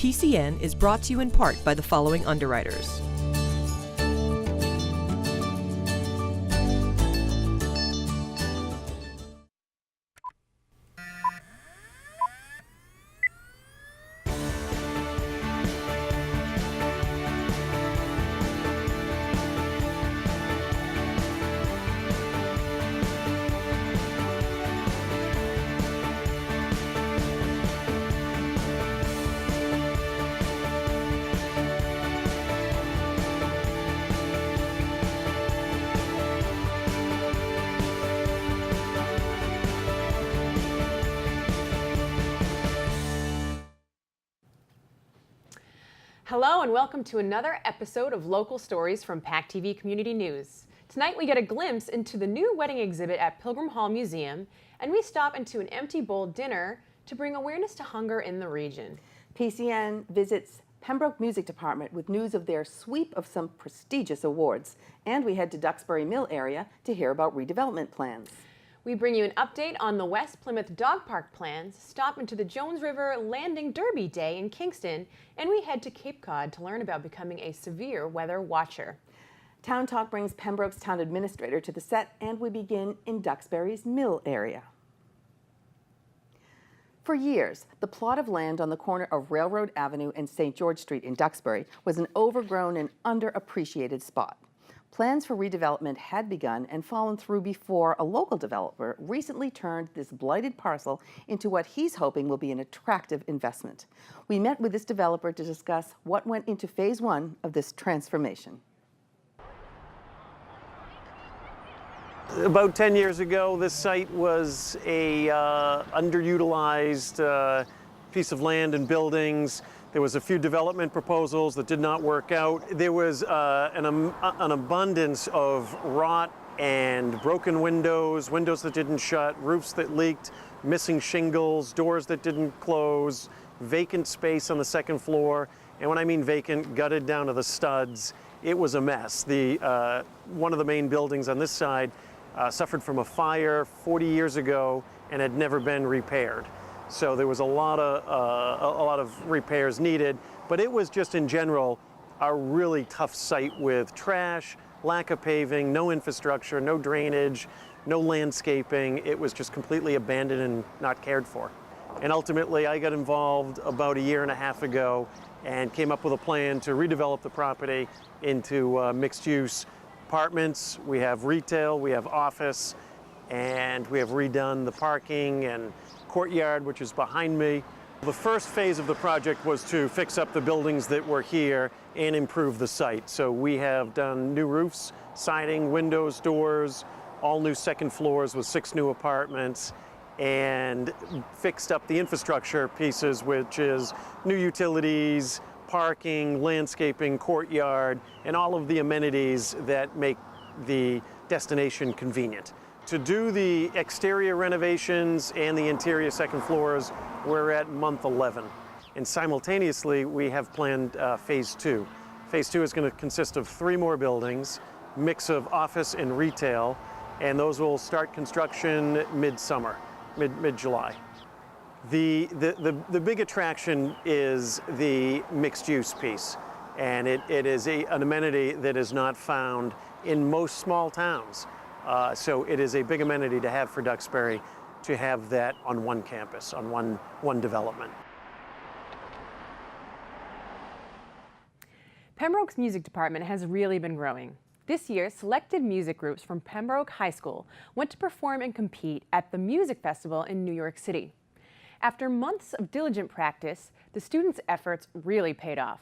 PCN is brought to you in part by the following underwriters. Hello and welcome to another episode of Local Stories from PACTV Community News. Tonight we get a glimpse into the new wedding exhibit at Pilgrim Hall Museum, and we stop into an empty bowl dinner to bring awareness to hunger in the region. PCN visits Pembroke Music Department with news of their sweep of some prestigious awards, and we head to Duxbury Mill area to hear about redevelopment plans. We bring you an update on the West Plymouth Dog Park plans, stop into the Jones River Landing Derby Day in Kingston, and we head to Cape Cod to learn about becoming a severe weather watcher. Town Talk brings Pembroke's town administrator to the set, and we begin in Duxbury's Mill area. For years, the plot of land on the corner of Railroad Avenue and St. George Street in Duxbury was an overgrown and underappreciated spot. Plans for redevelopment had begun and fallen through before a local developer recently turned this blighted parcel into what he's hoping will be an attractive investment. We met with this developer to discuss what went into phase one of this transformation. About 10 years ago, this site was a underutilized piece of land and buildings. There was a few development proposals that did not work out. There was an abundance of rot and broken windows, windows that didn't shut, roofs that leaked, missing shingles, doors that didn't close, vacant space on the second floor. And when I mean vacant, gutted down to the studs, it was a mess. One of the main buildings on this side suffered from a fire 40 years ago and had never been repaired. So there was a lot of repairs needed, but it was just in general a really tough site with trash, lack of paving, no infrastructure, no drainage, no landscaping. It was just completely abandoned and not cared for. And ultimately I got involved about a year and a half ago and came up with a plan to redevelop the property into mixed-use apartments. We have retail, we have office, and we have redone the parking and courtyard, which is behind me. The first phase of the project was to fix up the buildings that were here and improve the site. So we have done new roofs, siding, windows, doors, all new second floors with 6 new apartments, and fixed up the infrastructure pieces, which is new utilities, parking, landscaping, courtyard, and all of the amenities that make the destination convenient. To do the exterior renovations and the interior second floors, we're at month 11. And simultaneously, we have planned phase 2. Phase 2 is going to consist of 3 more buildings, mix of office and retail, and those will start construction mid-summer, mid-July. The big attraction is the mixed-use piece, and it is an amenity that is not found in most small towns. So it is a big amenity to have for Duxbury to have that on one campus, on one development. Pembroke's music department has really been growing. This year, selected music groups from Pembroke High School went to perform and compete at the Music Festival in New York City. After months of diligent practice, the students' efforts really paid off.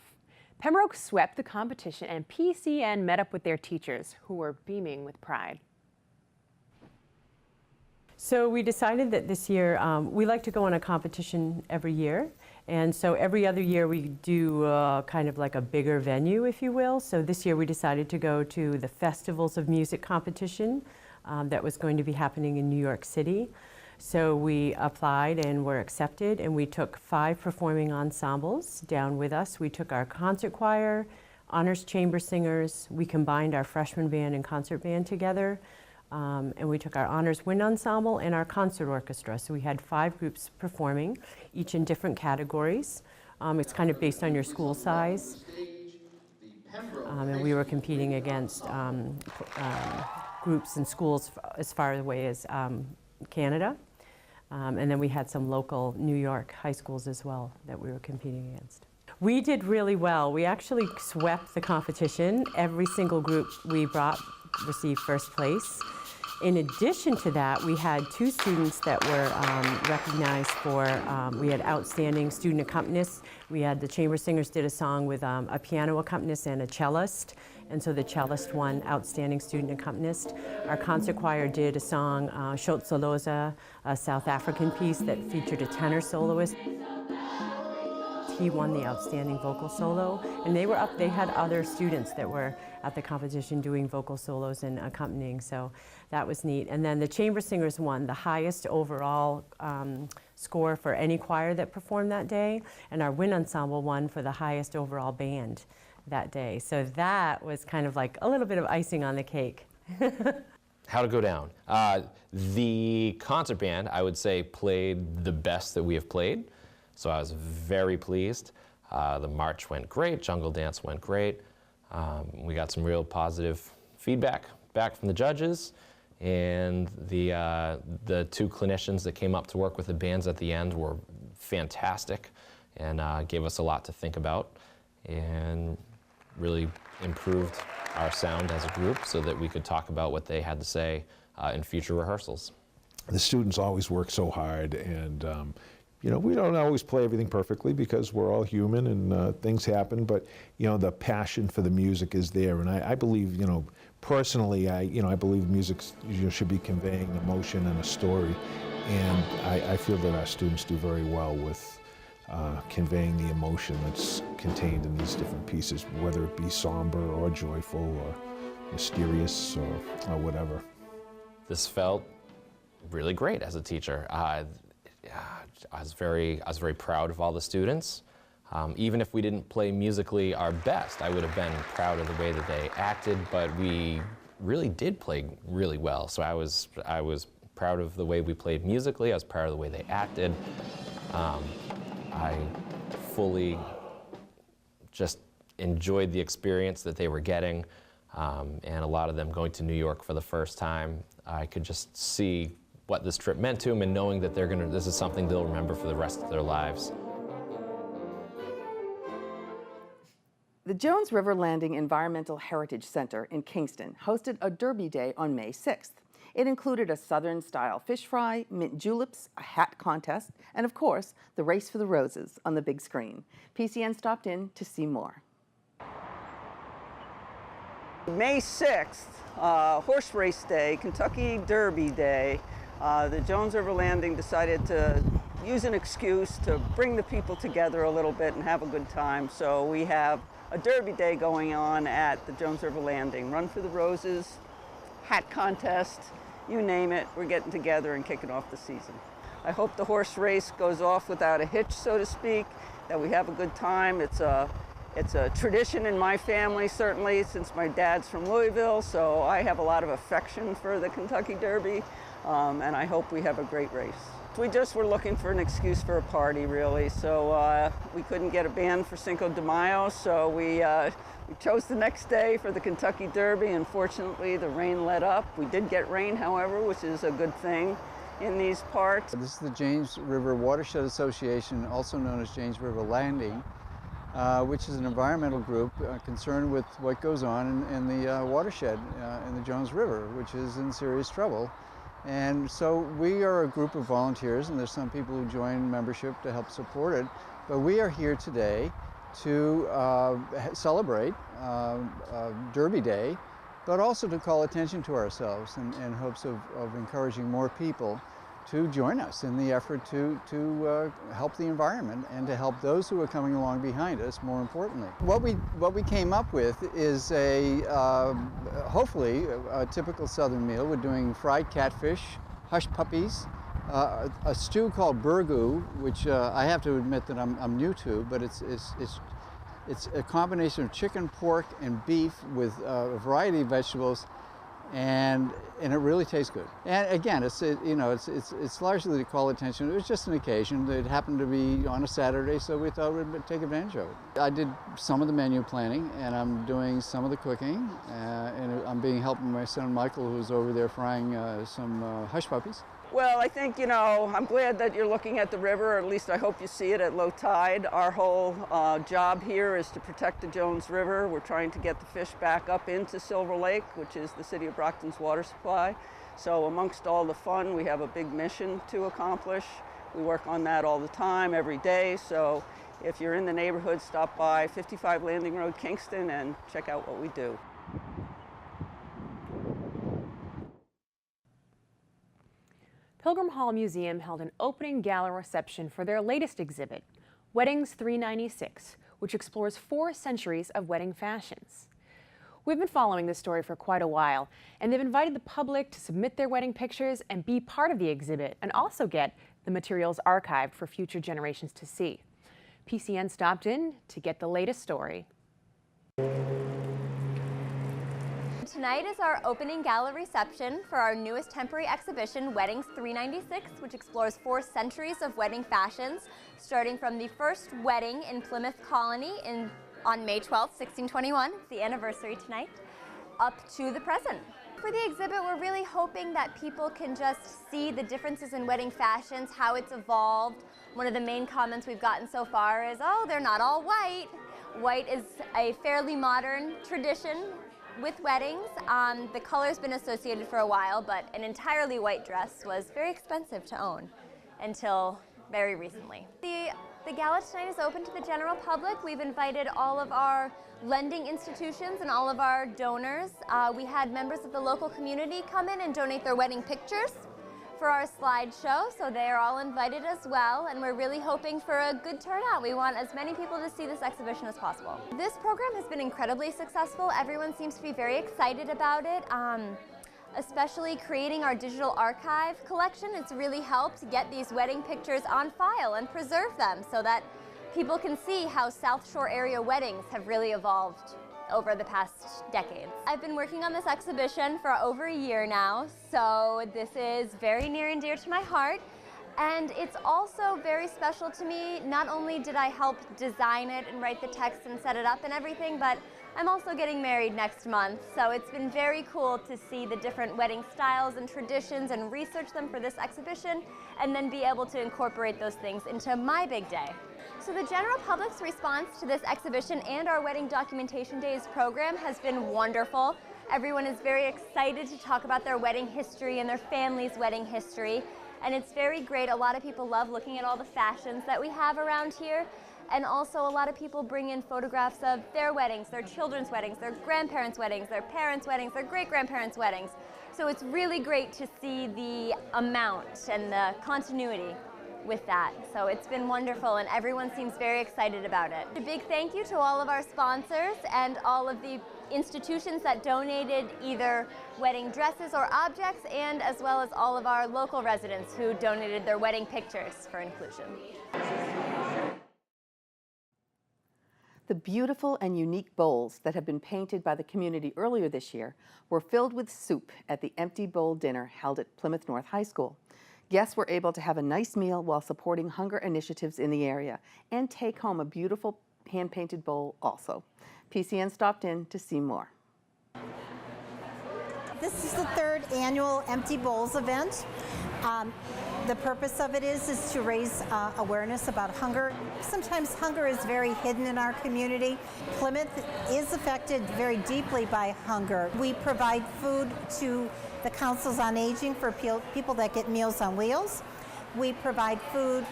Pembroke swept the competition and PCN met up with their teachers, who were beaming with pride. So we decided that this year, we like to go on a competition every year. And so every other year we do kind of like a bigger venue, if you will. So this year we decided to go to the Festivals of Music competition that was going to be happening in New York City. So we applied and were accepted, and we took 5 performing ensembles down with us. We took our concert choir, honors chamber singers. We combined our freshman band and concert band together. And we took our honors wind ensemble and our concert orchestra. So we had 5 groups performing, each in different categories. It's kind of based on your school size. And we were competing against groups and schools as far away as Canada. And then we had some local New York high schools as well that we were competing against. We did really well. We actually swept the competition. Every single group we brought received first place. In addition to that, we had 2 students that were recognized for, we had outstanding student accompanists. We had the chamber singers did a song with a piano accompanist and a cellist. And so the cellist won Outstanding Student Accompanist. Our concert choir did a song, Shot Soloza, a South African piece that featured a tenor soloist. He won the Outstanding Vocal Solo, and they were up, they had other students that were at the competition doing vocal solos and accompanying, so that was neat. And then the chamber singers won the highest overall score for any choir that performed that day, and our wind ensemble won for the highest overall band that day. So that was kind of like a little bit of icing on the cake. How to go down. The concert band, I would say, played the best that we have played. So I was very pleased. The march went great, jungle dance went great. We got some real positive feedback back from the judges, and the 2 clinicians that came up to work with the bands at the end were fantastic and gave us a lot to think about and really improved our sound as a group so that we could talk about what they had to say in future rehearsals. The students always work so hard, and you know, we don't always play everything perfectly because we're all human and things happen, but you know, the passion for the music is there, and I believe, you know, personally, I believe music should be conveying emotion and a story, and I feel that our students do very well with conveying the emotion that's contained in these different pieces, whether it be somber or joyful or mysterious or whatever. This felt really great as a teacher. I was very proud of all the students. Even if we didn't play musically our best, I would have been proud of the way that they acted, but we really did play really well. So I was proud of the way we played musically. I was proud of the way they acted. I fully just enjoyed the experience that they were getting, and a lot of them going to New York for the first time. I could just see what this trip meant to them, and knowing that this is something they'll remember for the rest of their lives. The Jones River Landing Environmental Heritage Center in Kingston hosted a Derby Day on May 6th. It included a Southern-style fish fry, mint juleps, a hat contest, and of course, the Race for the Roses on the big screen. PCN stopped in to see more. May 6th, Horse Race Day, Kentucky Derby Day. The Jones River Landing decided to use an excuse to bring the people together a little bit and have a good time. So we have a Derby Day going on at the Jones River Landing. Run for the Roses, hat contest, you name it, we're getting together and kicking off the season. I hope the horse race goes off without a hitch, so to speak, that we have a good time. It's a tradition in my family, certainly, since my dad's from Louisville, so I have a lot of affection for the Kentucky Derby, and I hope we have a great race. We just were looking for an excuse for a party, really, so we couldn't get a band for Cinco de Mayo, so we chose the next day for the Kentucky Derby. Unfortunately, the rain let up. We did get rain, however, which is a good thing in these parts. This is the James River Watershed Association, also known as James River Landing, which is an environmental group concerned with what goes on in the watershed in the Jones River, which is in serious trouble. And so we are a group of volunteers, and there's some people who join membership to help support it, but we are here today to celebrate Derby Day, but also to call attention to ourselves in hopes of encouraging more people to join us in the effort to help the environment and to help those who are coming along behind us, more importantly. What we came up with is hopefully a typical Southern meal. We're doing fried catfish, hush puppies, a stew called burgoo, which I have to admit that I'm new to, but it's a combination of chicken, pork, and beef with a variety of vegetables, and it really tastes good. And again, it's largely to call attention. It was just an occasion. It happened to be on a Saturday, so we thought we'd take advantage of it. I did some of the menu planning, and I'm doing some of the cooking, and I'm being helped by my son Michael, who's over there frying some hush puppies. Well, I think, I'm glad that you're looking at the river, or at least I hope you see it at low tide. Our whole job here is to protect the Jones River. We're trying to get the fish back up into Silver Lake, which is the city of Brockton's water supply. So amongst all the fun, we have a big mission to accomplish. We work on that all the time, every day. So if you're in the neighborhood, stop by 55 Landing Road, Kingston, and check out what we do. Pilgrim Hall Museum held an opening gala reception for their latest exhibit, Weddings 396, which explores 4 centuries of wedding fashions. We've been following this story for quite a while, and they've invited the public to submit their wedding pictures and be part of the exhibit, and also get the materials archived for future generations to see. PCN stopped in to get the latest story. Tonight is our opening gala reception for our newest temporary exhibition, Weddings 396, which explores 4 centuries of wedding fashions, starting from the first wedding in Plymouth Colony on May 12, 1621, it's the anniversary tonight, up to the present. For the exhibit, we're really hoping that people can just see the differences in wedding fashions, how it's evolved. One of the main comments we've gotten so far is, oh, they're not all white. White is a fairly modern tradition with weddings. The color's been associated for a while, but an entirely white dress was very expensive to own until very recently. The gala tonight is open to the general public. We've invited all of our lending institutions and all of our donors. We had members of the local community come in and donate their wedding pictures for our slideshow, so they are all invited as well, and we're really hoping for a good turnout. We want as many people to see this exhibition as possible. This program has been incredibly successful. Everyone seems to be very excited about it, especially creating our digital archive collection. It's really helped get these wedding pictures on file and preserve them so that people can see how South Shore area weddings have really evolved over the past decades. I've been working on this exhibition for over a year now, so this is very near and dear to my heart. And it's also very special to me. Not only did I help design it and write the text and set it up and everything, but I'm also getting married next month. So it's been very cool to see the different wedding styles and traditions and research them for this exhibition, and then be able to incorporate those things into my big day. So the general public's response to this exhibition and our Wedding Documentation Days program has been wonderful. Everyone is very excited to talk about their wedding history and their family's wedding history. And it's very great. A lot of people love looking at all the fashions that we have around here. And also a lot of people bring in photographs of their weddings, their children's weddings, their grandparents' weddings, their parents' weddings, their great-grandparents' weddings. So it's really great to see the amount and the continuity with that. So it's been wonderful, and everyone seems very excited about it. A big thank you to all of our sponsors and all of the institutions that donated either wedding dresses or objects, and as well as all of our local residents who donated their wedding pictures for inclusion. The beautiful and unique bowls that have been painted by the community earlier this year were filled with soup at the Empty Bowl Dinner held at Plymouth North High School. Guests were able to have a nice meal while supporting hunger initiatives in the area and take home a beautiful hand-painted bowl also. PCN stopped in to see more. This is the 3rd annual Empty Bowls event. The purpose of it is to raise awareness about hunger. Sometimes hunger is very hidden in our community. Plymouth is affected very deeply by hunger. We provide food to the Councils on Aging for people that get Meals on Wheels. We provide food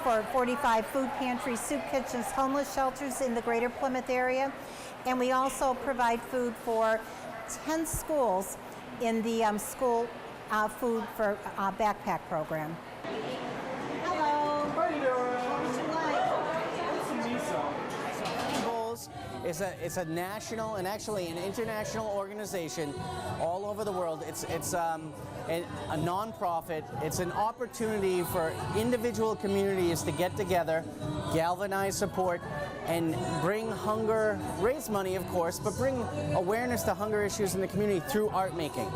for 45 food pantries, soup kitchens, homeless shelters in the greater Plymouth area. And we also provide food for 10 schools in the school food for backpack program. Hello. How are you doing? What would you like? Some miso. Bowls. It's a national and actually an international organization all over the world. It's a nonprofit. It's an opportunity for individual communities to get together, galvanize support, and bring hunger, raise money of course, but bring awareness to hunger issues in the community through art making.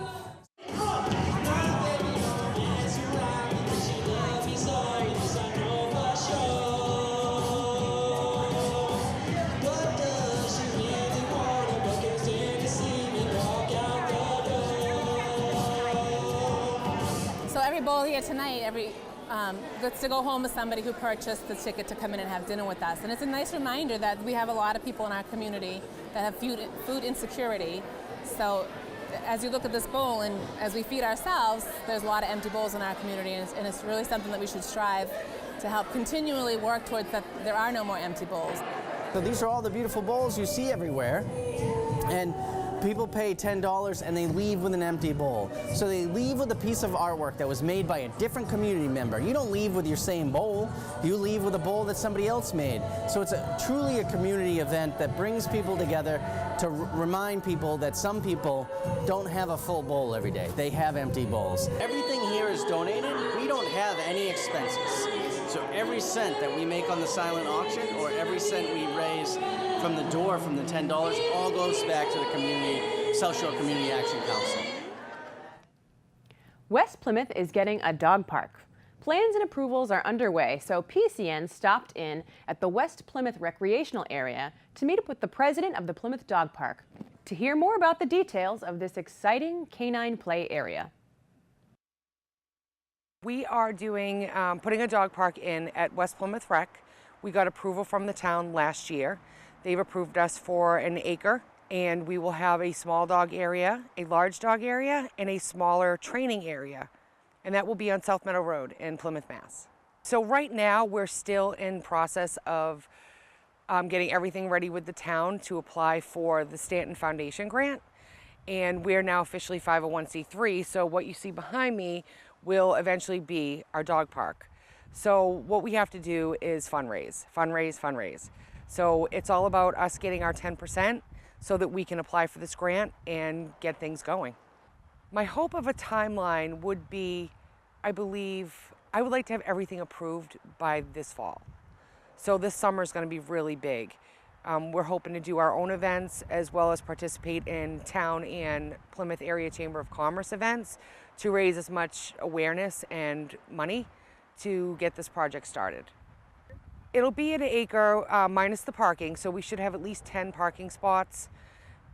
So every bowl here tonight, gets to go home with somebody who purchased the ticket to come in and have dinner with us. And it's a nice reminder that we have a lot of people in our community that have food insecurity. So as you look at this bowl and as we feed ourselves, there's a lot of empty bowls in our community, and it's really something that we should strive to help continually work towards, that there are no more empty bowls. So these are all the beautiful bowls you see everywhere. And people pay $10 and they leave with an empty bowl. So they leave with a piece of artwork that was made by a different community member. You don't leave with your same bowl, you leave with a bowl that somebody else made. So it's truly a community event that brings people together to remind people that some people don't have a full bowl every day. They have empty bowls. Everything here is donated. We don't have any expenses. So every cent that we make on the silent auction or every cent we raise from the door from the $10 all goes back to the community, South Shore Community Action Council. West Plymouth is getting a dog park. Plans and approvals are underway, so PCN stopped in at the West Plymouth recreational area to meet up with the president of the Plymouth Dog Park to hear more about the details of this exciting canine play area. We are putting a dog park in at West Plymouth Rec. We got approval from the town last year. They've approved us for an acre, and we will have a small dog area, a large dog area, and a smaller training area. And that will be on South Meadow Road in Plymouth, Mass. So right now we're still in process of getting everything ready with the town to apply for the Stanton Foundation grant. And we're now officially 501c3, so what you see behind me will eventually be our dog park. So what we have to do is fundraise, fundraise, fundraise. So it's all about us getting our 10% so that we can apply for this grant and get things going. My hope of a timeline would be, I believe, I would like to have everything approved by this fall. So this summer is going to be really big. We're hoping to do our own events as well as participate in town and Plymouth Area Chamber of Commerce events to raise as much awareness and money to get this project started. It'll be an acre minus the parking, so we should have at least 10 parking spots.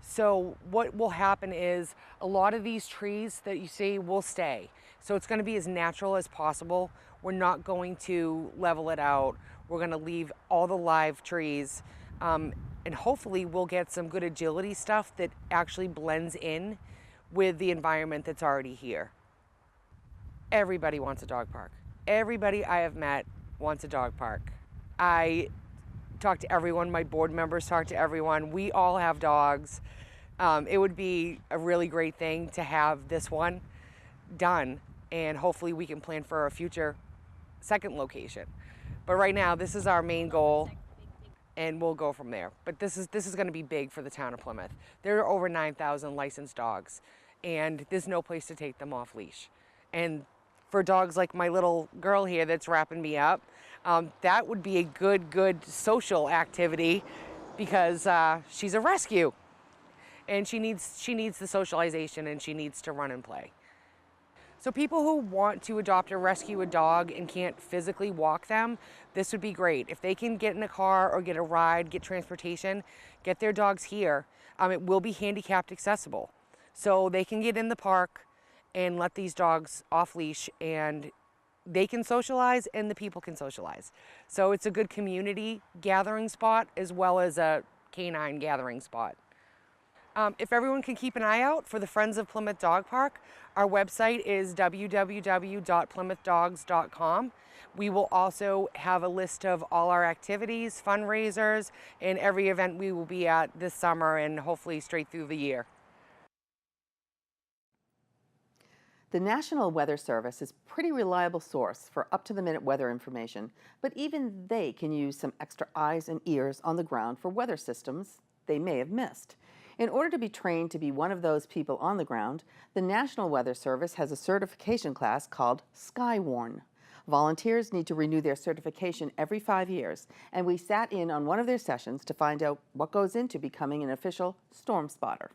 So what will happen is a lot of these trees that you see will stay. So it's going to be as natural as possible. We're not going to level it out. We're going to leave all the live trees. And hopefully we'll get some good agility stuff that actually blends in with the environment that's already here. Everybody wants a dog park. Everybody I have met wants a dog park. I talk to everyone, my board members talk to everyone. We all have dogs. It would be a really great thing to have this one done, and hopefully we can plan for a future second location. But right now, this is our main goal, and we'll go from there. But this is going to be big for the town of Plymouth. There are over 9,000 licensed dogs, and there's no place to take them off leash. And for dogs like my little girl here that's wrapping me up, that would be a good social activity because she's a rescue, and she needs the socialization, and she needs to run and play. So people who want to adopt or rescue a dog and can't physically walk them, this would be great. If they can get in a car or get a ride, get transportation, get their dogs here, it will be handicapped accessible. So they can get in the park and let these dogs off leash, and they can socialize and the people can socialize. So it's a good community gathering spot as well as a canine gathering spot. If everyone can keep an eye out for the Friends of Plymouth Dog Park, our website is www.plymouthdogs.com. We will also have a list of all our activities, fundraisers, and every event we will be at this summer and hopefully straight through the year. The National Weather Service is a pretty reliable source for up-to-the-minute weather information, but even they can use some extra eyes and ears on the ground for weather systems they may have missed. In order to be trained to be one of those people on the ground, the National Weather Service has a certification class called Skywarn. Volunteers need to renew their certification every 5 years, and we sat in on one of their sessions to find out what goes into becoming an official storm spotter.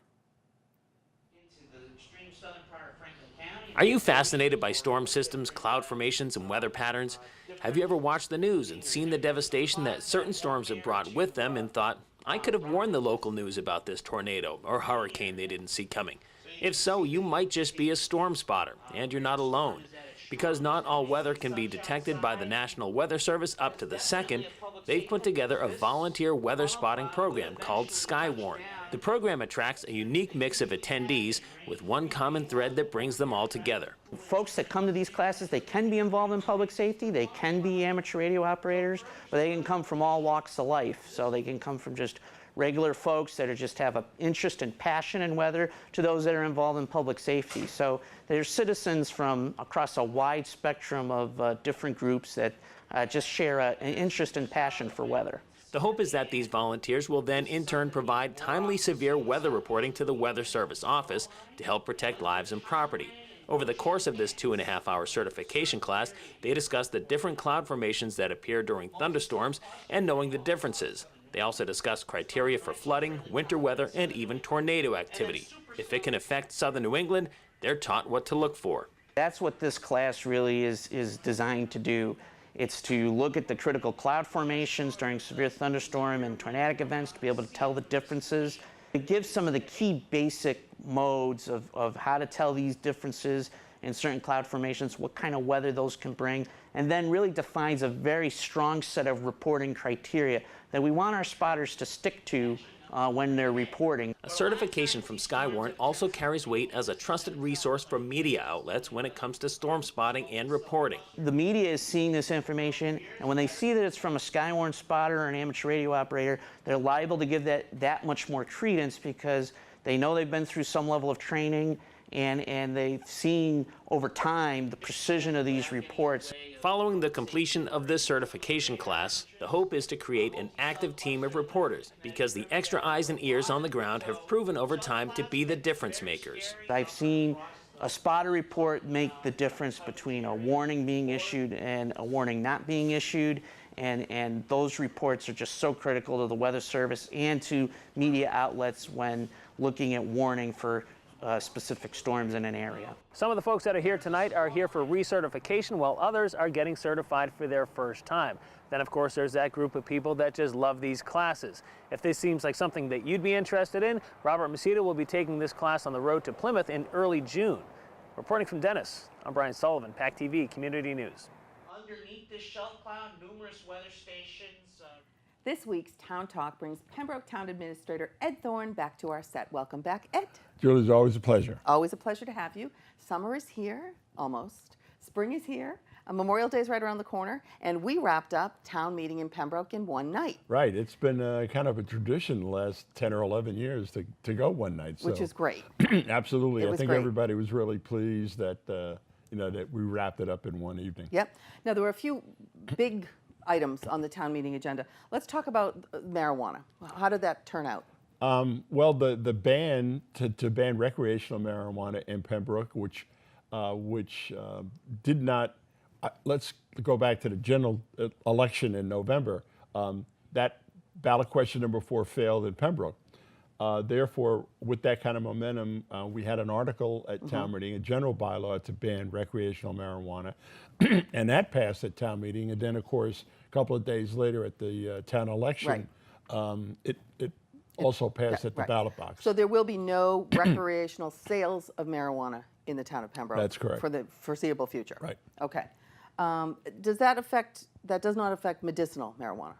Are you fascinated by storm systems, cloud formations, and weather patterns? Have you ever watched the news and seen the devastation that certain storms have brought with them and thought, I could have warned the local news about this tornado or hurricane they didn't see coming? If so, you might just be a storm spotter, and you're not alone. Because not all weather can be detected by the National Weather Service up to the second, they've put together a volunteer weather spotting program called Skywarn. The program attracts a unique mix of attendees with one common thread that brings them all together. Folks that come to these classes, they can be involved in public safety, they can be amateur radio operators, but they can come from all walks of life. So they can come from just regular folks that just have an interest and passion in weather to those that are involved in public safety. So there's citizens from across a wide spectrum of different groups that just share an interest and passion for weather. The hope is that these volunteers will then in turn provide timely severe weather reporting to the Weather Service office to help protect lives and property. Over the course of this 2.5-hour certification class, they discuss the different cloud formations that appear during thunderstorms and knowing the differences. They also discuss criteria for flooding, winter weather, and even tornado activity. If it can affect southern New England, they're taught what to look for. That's what this class really is designed to do. It's to look at the critical cloud formations during severe thunderstorm and tornadic events to be able to tell the differences. It gives some of the key basic modes of how to tell these differences in certain cloud formations, what kind of weather those can bring, and then really defines a very strong set of reporting criteria that we want our spotters to stick to when they're reporting. A certification from Skywarn also carries weight as a trusted resource for media outlets when it comes to storm spotting and reporting. The media is seeing this information, and when they see that it's from a Skywarn spotter or an amateur radio operator, they're liable to give that much more credence because they know they've been through some level of training and they've seen over time the precision of these reports. Following the completion of this certification class, the hope is to create an active team of reporters because the extra eyes and ears on the ground have proven over time to be the difference makers. I've seen a spotter report make the difference between a warning being issued and a warning not being issued, and those reports are just so critical to the Weather Service and to media outlets when looking at warning for specific storms in an area. Some of the folks that are here tonight are here for recertification, while others are getting certified for their first time. Then, of course, there's that group of people that just love these classes. If this seems like something that you'd be interested in, Robert Masita will be taking this class on the road to Plymouth in early June. Reporting from Dennis, I'm Brian Sullivan, PACTV Community News. Underneath this shelf cloud, numerous weather stations. This week's Town Talk brings Pembroke Town Administrator Ed Thorne back to our set. Welcome back, Ed. Julie, it's always a pleasure. Always a pleasure to have you. Summer is here, almost. Spring is here. Memorial Day is right around the corner, and we wrapped up town meeting in Pembroke in one night. Right. It's been kind of a tradition the last 10 or 11 years to go one night. Which is great. Absolutely. I think great. Everybody was really pleased that that we wrapped it up in one evening. Yep. Now, there were a few big items on the town meeting agenda. Let's talk about marijuana. How did that turn out? Well, the ban to ban recreational marijuana in Pembroke, which did not. Let's go back to the general election in November. That ballot question number 4 failed in Pembroke. Therefore, with that kind of momentum, we had an article at town meeting, a general bylaw to ban recreational marijuana, and that passed at town meeting. And then, of course, a couple of days later at the town election, it also passed at the ballot box. So there will be no recreational sales of marijuana in the town of Pembroke. That's correct. For the foreseeable future. Right. Okay. Does that affect? That does not affect medicinal marijuana.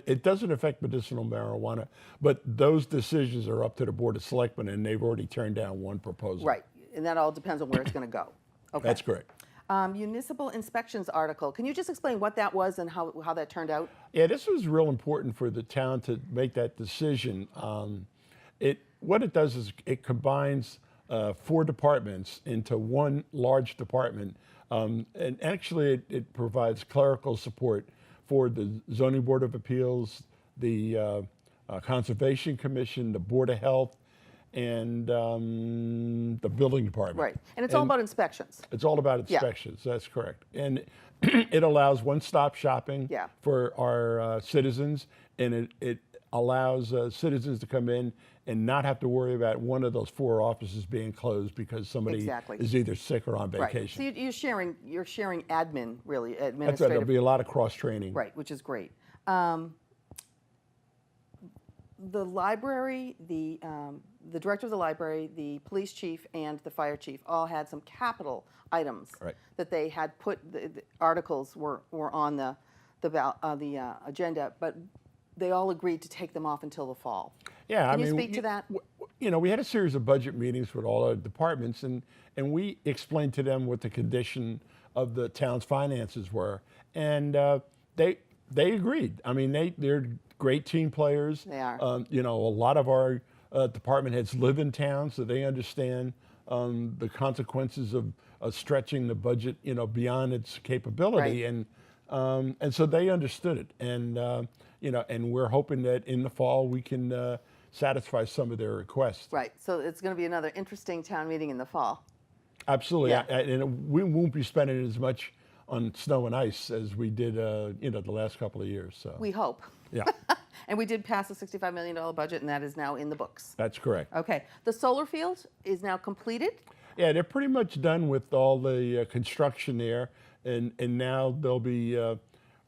It doesn't affect medicinal marijuana, but those decisions are up to the Board of Selectmen, and they've already turned down one proposal. Right, and that all depends on where it's going to go. Okay. That's correct. Municipal inspections article. Can you just explain what that was and how that turned out? Yeah, this was real important for the town to make that decision. What it does is it combines 4 departments into one large department, and actually it provides clerical support for the Zoning Board of Appeals, the Conservation Commission, the Board of Health, and the building department. Right, and it's all about inspections. It's all about inspections, that's correct. And it allows one-stop shopping for our citizens, and it allows citizens to come in and not have to worry about one of those 4 offices being closed because somebody is either sick or on vacation. Right. So you're sharing admin, really, That's right, administrative. there'll be a lot of cross-training. Right, which is great. The library, the director of the library, the police chief, and the fire chief all had some capital items that they had put. The articles were on the agenda, but they all agreed to take them off until the fall. Yeah, Can you speak to that? You know, we had a series of budget meetings with all our departments, and we explained to them what the condition of the town's finances were, and they agreed. I mean, they're great team players. They are. You know, a lot of our department heads live in town, so they understand the consequences of stretching the budget, you know, beyond its capability, and so they understood it. And you know, and we're hoping that in the fall we can satisfy some of their requests. Right. So it's going to be another interesting town meeting in the fall. Absolutely. Yeah. And we won't be spending as much on snow and ice as we did, you know, the last couple of years. So we hope. Yeah. And we did pass a $65 million budget, and that is now in the books. That's correct. Okay. The solar field is now completed? Yeah, they're pretty much done with all the construction there, and now they'll be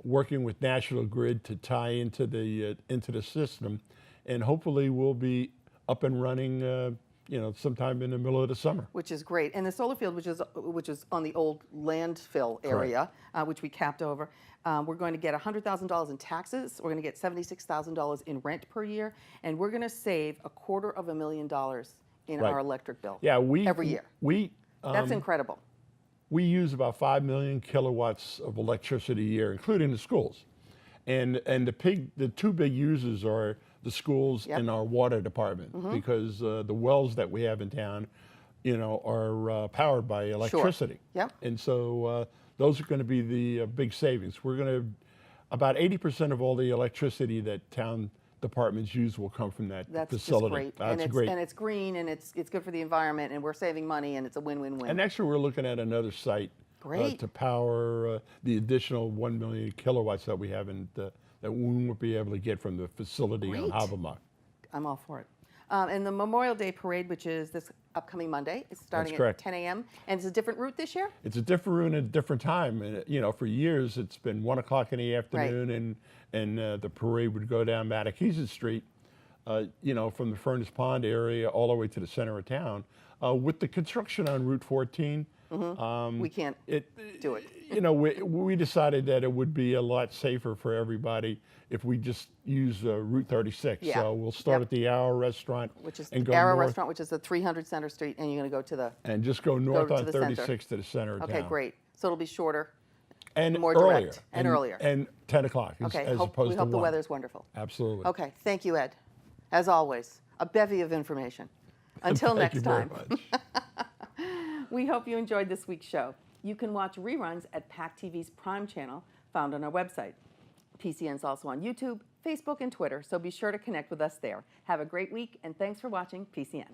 working with National Grid to tie into the system, and hopefully we'll be up and running, you know, sometime in the middle of the summer. Which is great. And the solar field, which is on the old landfill area, which we capped over, we're going to get $100,000 in taxes. We're going to get $76,000 in rent per year, and we're going to save $250,000 in our electric bill. Yeah, every year. That's incredible. We use about 5 million kilowatts of electricity a year, including the schools, and the 2 big users are the schools and our water department, because the wells that we have in town, you know, are powered by electricity. Yep. And so those are going to be the big savings. We're going to, about 80% of all the electricity that town departments use will come from that facility. That's just great. Great. And it's green, and it's good for the environment, and we're saving money, and it's a win-win-win. And actually, we're looking at another site to power the additional 1 million kilowatts that we have that we won't be able to get from the facility on Habermas. I'm all for it. And the Memorial Day Parade, which is this upcoming Monday, is starting at 10 a.m. And it's a different route this year? It's a different route at a different time. And, you know, for years it's been 1 o'clock in the afternoon, and the parade would go down Mattakesa Street, you know, from the Furnace Pond area all the way to the center of town. With the construction on Route 14, we can't do it. You know, we decided that it would be a lot safer for everybody if we just use Route 36. Yeah. So we'll start at the Arrow Restaurant, which is and the go Arrow north, Restaurant, which is the 300 Center Street, and you're going to go to the just go north on the 36 to the center of town. Okay, great. So it'll be shorter and more earlier, direct and earlier. And 10 o'clock as opposed to 1. We hope the weather's wonderful. Absolutely. Okay, thank you, Ed. As always, a bevy of information. Until next time. We hope you enjoyed this week's show. You can watch reruns at PACTV's Prime channel, found on our website. PCN's also on YouTube, Facebook, and Twitter, so be sure to connect with us there. Have a great week, and thanks for watching PCN.